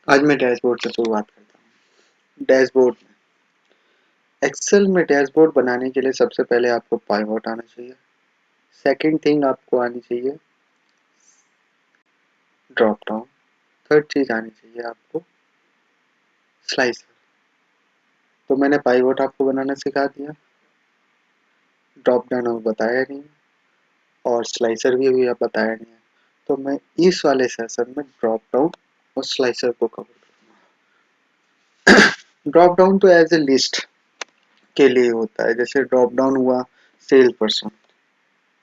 आज मैं डैशबोर्ड से शुरुआत करता हूँ। डैशबोर्ड में एक्सेल में डैशबोर्ड बनाने के लिए सबसे पहले आपको पाइवट आना चाहिए। सेकंड थिंग आपको आनी चाहिए ड्रॉप डाउन। थर्ड चीज आनी चाहिए आपको स्लाइसर। तो मैंने पाइवट आपको बनाना सिखा दिया, ड्रॉप डाउन आपको बताया नहीं और स्लाइसर भी आप बताया नहीं है। तो मैं इस वाले सेशन में ड्रॉप डाउन और स्लाइसर को कवर करूँगा। ड्रॉप डाउन तो एज ए लिस्ट के लिए होता है, जैसे ड्रॉप डाउन हुआ सेल पर्सन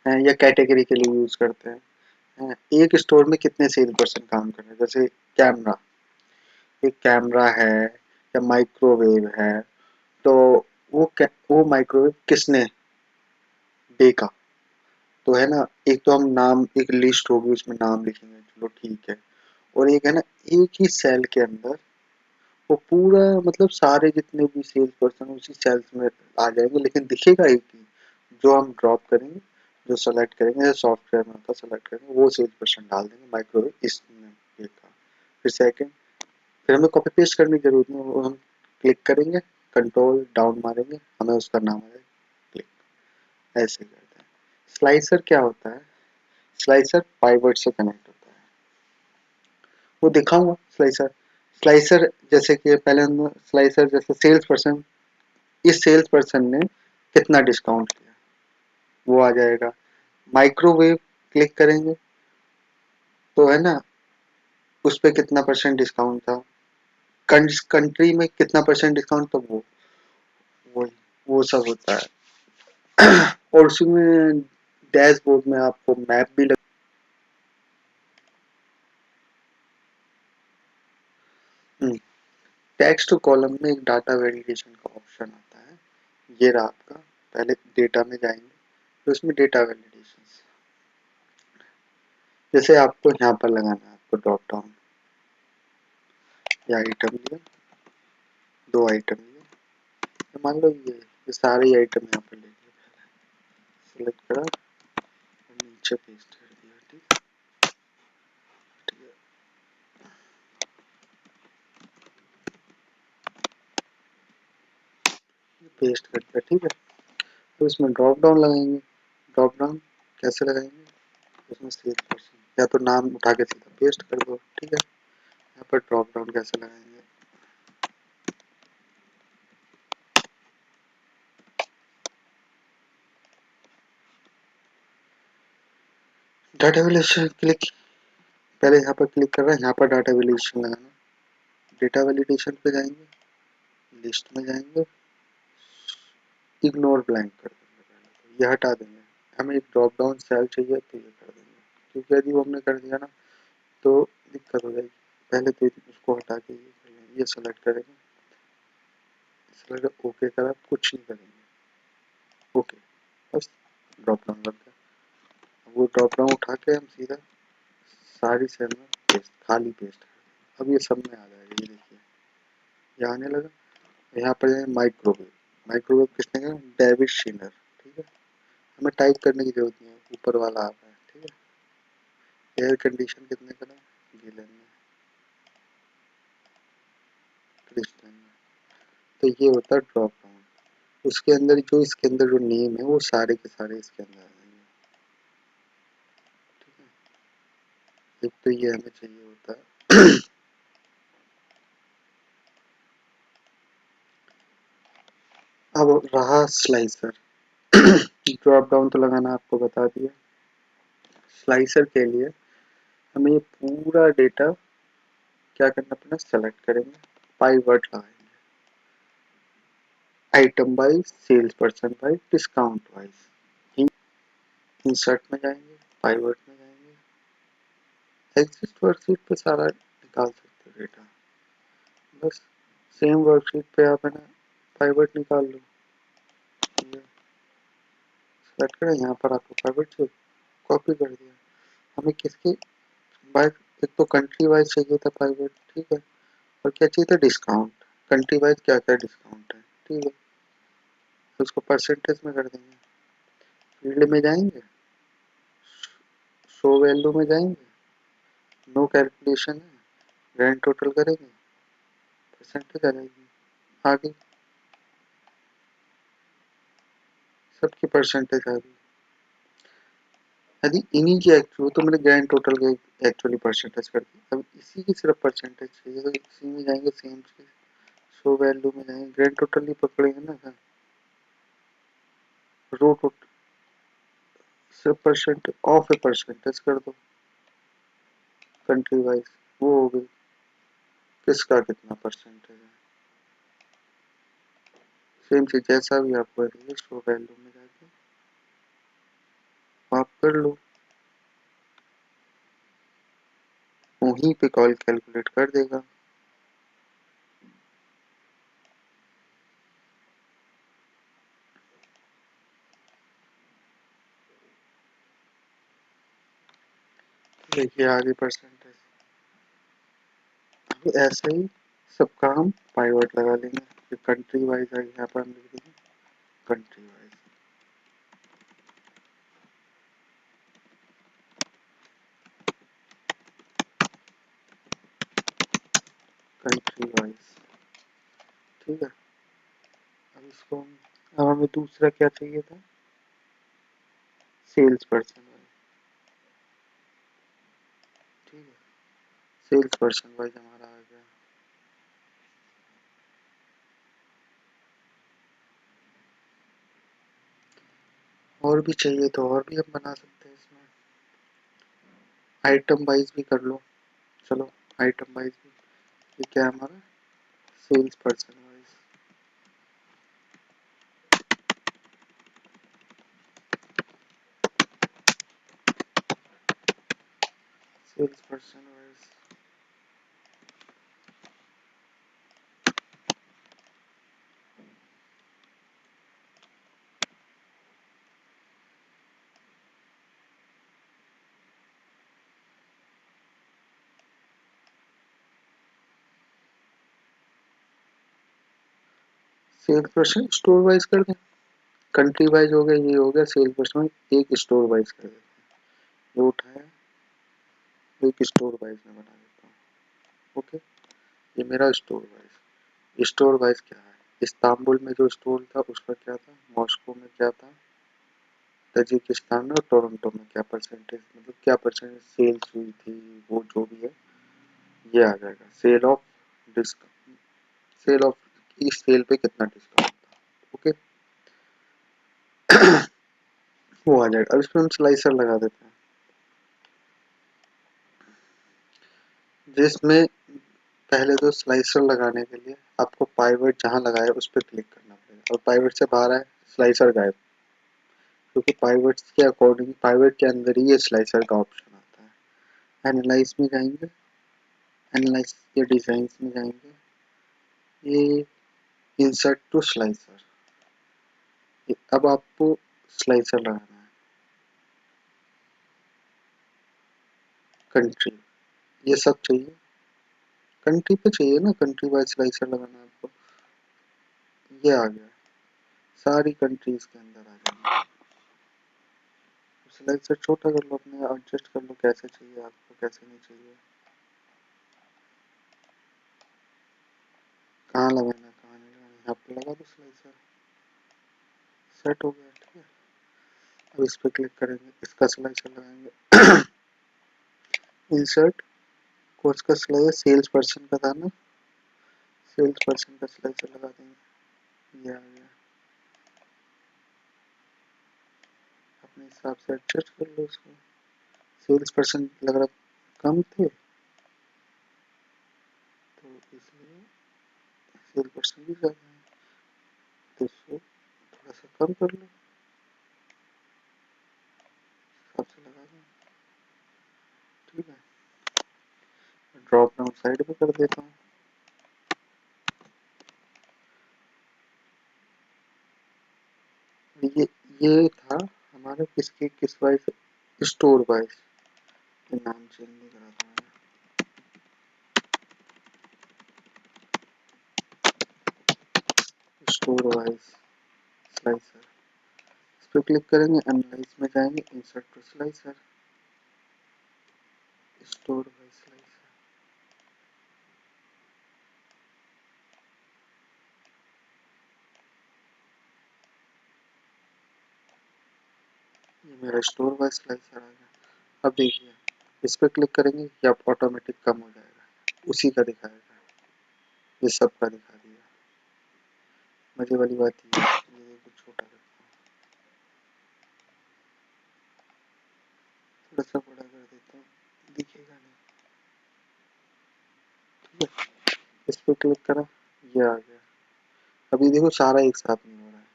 है या कैटेगरी के लिए यूज करते हैं। एक स्टोर में कितने सेल पर्सन काम कर रहे हैं, जैसे कैमरा, एक कैमरा है या माइक्रोवेव है, तो वो माइक्रोवेव किसने देखा, तो है ना। एक तो हम नाम, एक लिस्ट होगी उसमें नाम लिखेंगे, चलो ठीक है। और एक है ना, एक ही सेल के अंदर वो पूरा मतलब सारे जितने भी सेल्स पर्सन उसी सेल्स में आ जाएंगे, लेकिन दिखेगा एक ही। जो हम ड्रॉप करेंगे, जो सेलेक्ट करेंगे, सॉफ्टवेयर में होता सेलेक्ट करेंगे, वो सेल्स पर्सन डाल देंगे माइक्रोवेव इसमें देखा। फिर सेकंड, फिर हमें कॉपी पेस्ट करने की जरूरत नहीं, वो हम क्लिक करेंगे, कंट्रोल डाउन मारेंगे, हमें उसका नाम आएगा, क्लिक, ऐसे करते हैं। स्लाइसर क्या होता है, स्लाइसर पाइवट से कनेक्ट होता है, वो दिखाऊंगा स्लाइसर। स्लाइसर जैसे कि पहले हम स्लाइसर जैसे सेल्स पर्सन, इस सेल्स पर्सन ने कितना डिस्काउंट किया वो आ जाएगा। माइक्रोवेव क्लिक करेंगे तो है ना, उस पे कितना परसेंट डिस्काउंट था, कंट्री में कितना परसेंट डिस्काउंट, तो वो वो सब होता है। और उसमें डैशबोर्ड में आपको मैप भी लग, टेक्स्ट कॉलम में एक डाटा वेरिएशन का ऑप्शन आता है, ये रहा आपका। पहले डेटा में जाएंगे तो उसमें डेटा वेलिडेशन, जैसे आपको यहाँ पर लगाना है, आपको ड्रॉप डाउन या आइटम लिया, दो आइटम लिया, तो मान लो ये सारे आइटम यहाँ पर ले लिया, सिलेक्ट करा और नीचे पेस्ट कर दिया, ठीक है। पेस्ट कर दिया, ठीक है। तो इसमें ड्रॉप डाउन लगाएंगे। ड्रॉप डाउन कैसे लगाएंगे, उसमें सेल पर्सन या तो नाम उठा के सीधा पेस्ट कर दो, ठीक है। यहाँ पर ड्रॉप डाउन कैसे लगाएंगे, डाटा वेलिडेशन क्लिक, पहले यहाँ पर क्लिक कर रहे हैं, यहाँ पर डाटा वेलिडेशन लगाना। डेटा वेलिडेशन पे जाएंगे, लिस्ट में जाएंगे, इग्नोर ब्लैंक कर देंगे, पहले ये हटा देंगे। हमें एक ड्रॉप डाउन सेल चाहिए तो ये कर देंगे, क्योंकि यदि वो हमने कर दिया ना तो दिक्कत हो जाएगी। पहले तो उसको हटा के ये कर लेंगे, ये सेलेक्ट करेंगे, सेलेक्ट ओके करा, कुछ नहीं करेंगे, ओके, बस ड्रॉप डाउन लग गया। वो ड्रॉप डाउन उठा के हम सीधा सारी सेल में पेस्ट, खाली पेस्ट कर देंगे। अब ये सब में आ जाएगा, ये देखिए ये आने लगा। यहाँ पर है माइक्रोवेव, माइक्रोवेव किसने कहा, डेविड शिनर, ठीक है। हमें टाइप करने की जरूरत नहीं है, ऊपर वाला आ रहा है, ठीक है। एयर कंडीशन कितने करा, गिलन में, क्रिस्टन में। तो ये होता है ड्रॉप डाउन। उसके अंदर जो, इसके अंदर जो नेम है वो सारे के सारे इसके अंदर आ जाएंगे, ठीक है। एक तो ये हमें चाहिए होता है। अब रहा स्लाइसर। ड्रॉप डाउन तो लगाना आपको बता दिया। स्लाइसर के लिए हमें ये पूरा डेटा क्या करना पड़ेगा, सेलेक्ट करेंगे, पाइवट लगाएंगे, item wise, sales person wise, discount wise, insert में जाएंगे, पाइवट में जाएंगे, एग्जिस्ट वर्कशीट पे सारा निकाल सकते हो डेटा, बस सेम वर्कशीट पे आप है ना पाइवट निकाल लो, सेलेक्ट करें, यहाँ पर आपको पाइवट से कॉपी कर दिया। हमें किसके वाइज, एक तो कंट्री वाइज चाहिए था पाइवट, ठीक है, और क्या चाहिए था, डिस्काउंट, कंट्री वाइज क्या क्या डिस्काउंट है, ठीक है। तो उसको परसेंटेज में कर देंगे, फील्ड में जाएंगे, शो वैल्यू में जाएंगे, नो कैलकुलेशन है, ग्रैंड टोटल करेंगे, परसेंटेज आ जाएगी। आगे सबकी परसेंटेज आ गई। यदि इन्हीं की एक्चुअल तो मैंने ग्रैंड टोटल के एक्चुअली परसेंटेज कर दी, अब इसी की सिर्फ परसेंटेज चाहिए तो इसी में जाएंगे, सेम चीज शो वैल्यू में जाएंगे, ग्रैंड टोटल ही पकड़ेंगे ना सर। रो टोटल सिर्फ परसेंटेज ऑफ ए परसेंटेज कर दो, कंट्री वाइज वो हो गई, किसका कितना परसेंटेज है। सेम चीज जैसा भी आपको है शो वैल्यू में जाके आप कर लो, वहीं पे कॉल कैलकुलेट कर देगा। देखिए आगे परसेंटेज, तो ऐसे ही सबका हम पाइवट लगा लेंगे। कंट्री वाइज है, यहाँ पर हम लिख देंगे कंट्री वाइज, कंट्री वाइज, ठीक है। अब इसको अब हमें दूसरा क्या चाहिए था, सेल्स पर्सन वाइज, ठीक है। सेल्स पर्सन वाइज हमारा आ गया। और भी चाहिए तो और भी हम बना सकते हैं इसमें, आइटम वाइज भी कर लो। चलो आइटम वाइज भी, ये क्या है हमारा sales person wise, sales person wise, sales person store wise कर दें, कंट्री वाइज हो गया, ये हो गया सेल्स पर्सन, एक स्टोर वाइज कर देते हैं, ये उठाया एक स्टोर वाइज में बना देता हूँ। ओके, ये मेरा स्टोर वाइज, स्टोर वाइज क्या है, इस्तांबुल में जो स्टोर था उसका क्या था, मॉस्को में क्या था, तजिकिस्तान में और टोरंटो में क्या परसेंटेज, मतलब क्या परसेंटेज सेल्स हुई थी, वो जो भी है ये आ जाएगा। Sale of discount, sale of, इस सेल पे कितना डिस्काउंट था, ओके वो आ जाएगा। अब इसमें हम स्लाइसर लगा देते हैं, जिसमें पहले तो स्लाइसर लगाने के लिए आपको पाइवट जहां लगाया उस पर क्लिक करना पड़ेगा, और पाइवट से बाहर आए स्लाइसर गायब, क्योंकि पाइवट्स के अकॉर्डिंग पाइवट के अंदर ही ये स्लाइसर का ऑप्शन आता है। एनालाइज में जाएंगे, एनालाइज के डिजाइन में जाएंगे, ये इंसर्ट टू स्लाइसर, अब आपको स्लाइसर लगाना है, कंट्री, ये सब चाहिए, कंट्री पे चाहिए ना, कंट्री वाइज स्लाइसर लगाना है आपको, ये आ गया, सारी कंट्रीज के अंदर आ जाएंगे। स्लाइसर छोटा कर लो, अपने एडजस्ट कर लो कैसे चाहिए आपको, कैसे नहीं चाहिए, कहाँ लगाना है कहाँ नहीं लगाना, यहाँ पे लगा दो स्लाइसर, सेट हो गया, ठीक है। अब इस पर क्लिक करेंगे, इसका स्लाइसर लगाएंगे, इंसर्ट, कोर्स का स्लाइसर सेल्स पर्सन का था ना, सेल्स पर्सन का स्लाइसर लगा देंगे, ये आ गया, अपने हिसाब से एडजस्ट कर लो इसको। सेल्स पर्सन लग रहा कम थे तो इसलिए सेल्स पर्सन भी ज़्यादा है, तो इसको थोड़ा सा कम कर लो, हिसाब से लगा दो, ठीक है। ड्रॉप डाउन साइड पे कर देता हूँ, ये ये था हमारा किसके किस वाइज, स्टोर वाइज, नाम चेंज नहीं करा था मैंने, स्टोर वाइज स्लाइसर, इस पर क्लिक करेंगे, एनालाइज में जाएंगे, insert to slicer, store wise slicer, ये मेरा स्टोर वाइज स्लाइसर आ गया। अब देखिए इस पर क्लिक करेंगे ये आप ऑटोमेटिक कम हो जाएगा, उसी का दिखाएगा, ये सब का दिखा दिया। मजे वाली बात ये है, ये देखो छोटा करता हूँ, थोड़ा सा बड़ा कर देता हूँ, दिखेगा नहीं। ठीक है, इस पर क्लिक करा, ये आ गया। अभी देखो सारा एक साथ नहीं हो रहा है,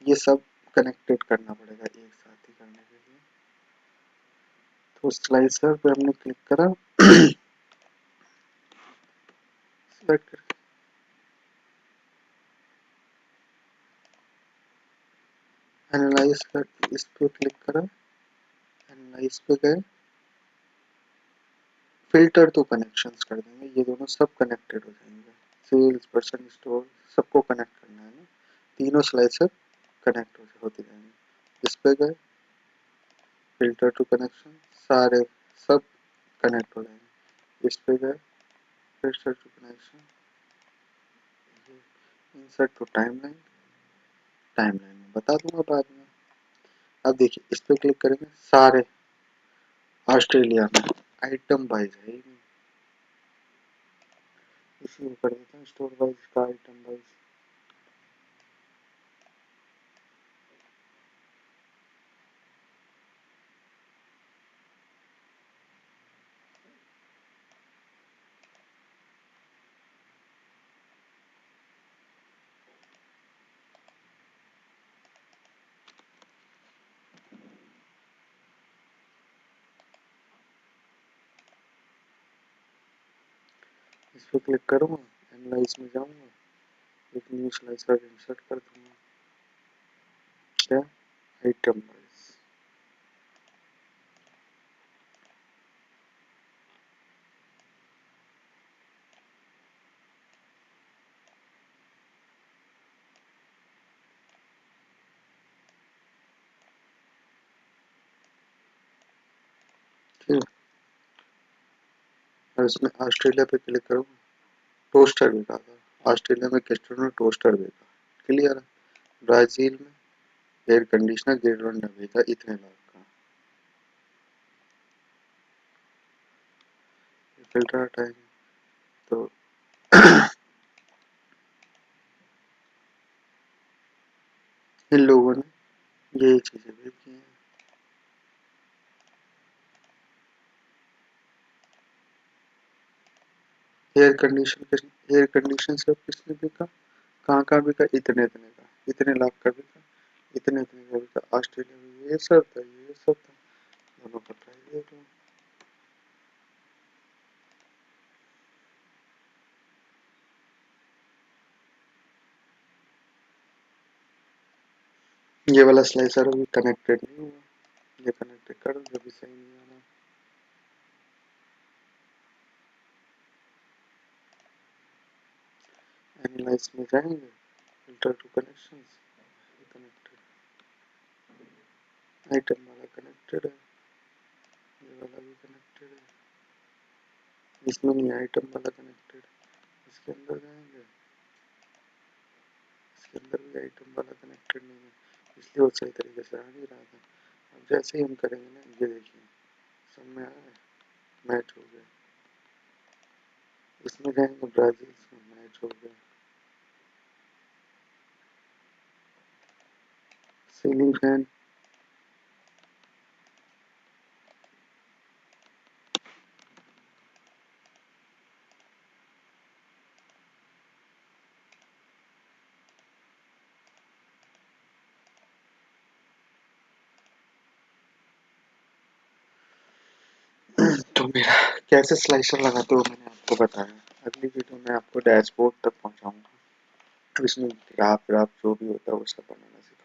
ये सब कनेक्टेड करना पड़ेगा एक साथ ही करने के लिए। तो स्लाइसर पे हमने क्लिक करा, सेलेक्ट करके एनालाइज कर, इस पे क्लिक करा, एनालाइज पे गए, फिल्टर तो कनेक्शंस कर देंगे, ये दोनों सब कनेक्टेड हो जाएंगे। सेल्स पर्सन स्टोर सबको कनेक्ट करना है ना, तीनों स्लाइसर कनेक्ट होते जाएंगे। इस पे गए, फिल्टर टू कनेक्शन, सारे सब कनेक्ट हो जाएंगे। इस पे गए, filter to connection, insert to timeline, timeline में बता दूंगा बाद में। अब देखिए इस पे क्लिक करेंगे, सारे ऑस्ट्रेलिया में आइटम वाइज है ही नहीं, इसी में कर देता हूँ स्टोर वाइज का आइटम वाइज। इस पे क्लिक करूँगा, एनालाइज में जाऊँगा, एक न्यू स्लाइसर इंसर्ट कर दूंगा, क्या आइटम वाइज। ठीक है, और इसमें ऑस्ट्रेलिया पे क्लिक करूँगा, टोस्टर बिका था ऑस्ट्रेलिया में, कैस्ट्रो ने टोस्टर बेचा, क्लियर है। ब्राजील में एयर कंडीशनर गिरवन ने बेचा इतने लाख का। फिल्टर हटाएंगे तो इन लोगों ने ये चीजें बेची हैं। एयर कंडीशन सब किसने बेचा, कहाँ कहाँ बिका, इतने इतने का, इतने लाख का बिका, इतने इतने का बिका ऑस्ट्रेलिया में, ये सब था, ये सब था। दोनों का प्राइस देख लो। ये वाला स्लाइसर अभी कनेक्टेड नहीं हुआ, ये कनेक्टेड कर दो, जब भी सही नहीं आ रहा। एनालाइज में जाएंगे, filter to connections, connected, item वाला कनेक्टेड है, ये वाला भी कनेक्टेड है, इसमें नहीं आइटम वाला कनेक्टेड, इसके अंदर जाएंगे, इसके अंदर भी आइटम वाला कनेक्टेड नहीं है, इसलिए वो सही तरीके से आ नहीं रहा था। अब जैसे ही हम करेंगे ना, ये देखिए सब में आ रहा है, मैच हो गया। इसमें जाएंगे ब्राजील में, मैच हो गया। सीलिंग फैन, तो मेरा कैसे स्लाइसर लगाते हो मैंने आपको बताया। अगली वीडियो में आपको डैशबोर्ड तक पहुंचाऊंगा, इसमें ग्राफ ग्राफ जो भी होता है वो सब बनाना सिखाऊंगा।